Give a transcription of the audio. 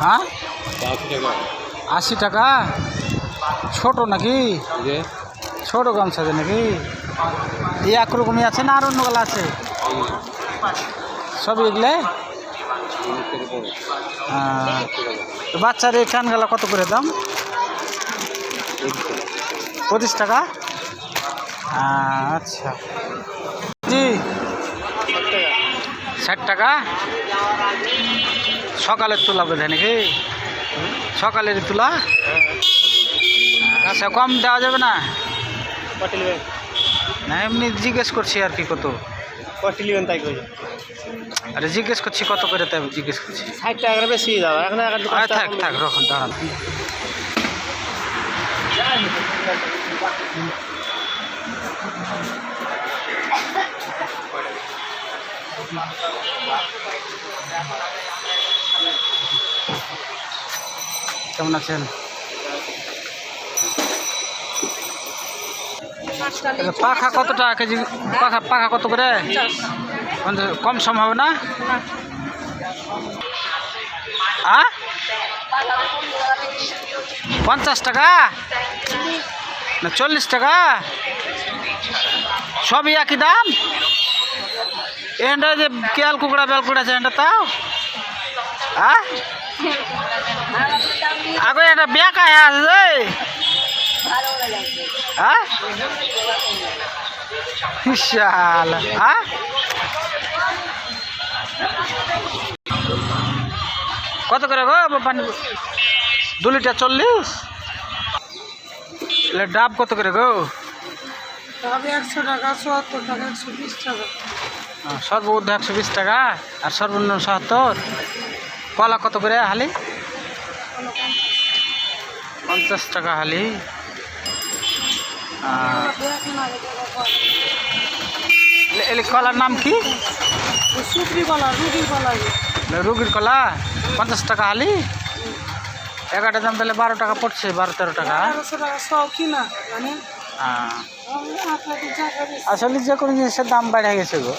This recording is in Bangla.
হ্যাঁ 80 টাকা ছোট নাকি ছোট গামছা আছে নাকি একরকমই আছে না আর অন্য গলা আছে সব এগুলো তো বাচ্চার এই ফ্যান গেলা কত করে দাম 25 টাকা আচ্ছা জি 60 টাকা সকালের তোলা বোধ নাকি সকালের তোলা আচ্ছা কম দেওয়া যাবে না না এমনি জিজ্ঞেস করছি আর কি কত আরে জিজ্ঞেস করছি কত করে তাই জিজ্ঞেস করছি 60 টাকা বেশি দাও এখন থাক থাক রকম দাঁড়ান কেমন আছেন পাখা কত টাকা কেজি পাখা কত করে কম সম হবে না হ্যাঁ 50 টাকা না 40 টাকা সবই একই দাম এটা যে কেয়াল কুকুড়া বেল কুড়া আছে এটা তাও হ্যাঁ আগে একটা বেকা আছে হ্যাঁ হ্যাঁ কত করে গো পানি 2 লিটার 40 ডাব কত করে গো 100 টাকা 70 টাকা 120 টাকা সর্বোচ্চ 120 টাকা আর সর্বনিম্ন 70 কলা কত করে হালি 50 টাকা হালি কলার নাম কি সুপ্রি কলা রুগীর কলা রুগীর কলা 50 টাকা হালি 11টা দাম তাহলে 12 টাকা পড়ছে 12-13 টাকা 1200 টাকা সব কিনা জানেন আসলে যে কোনো জিনিসের দাম বেড়ে গেছে গো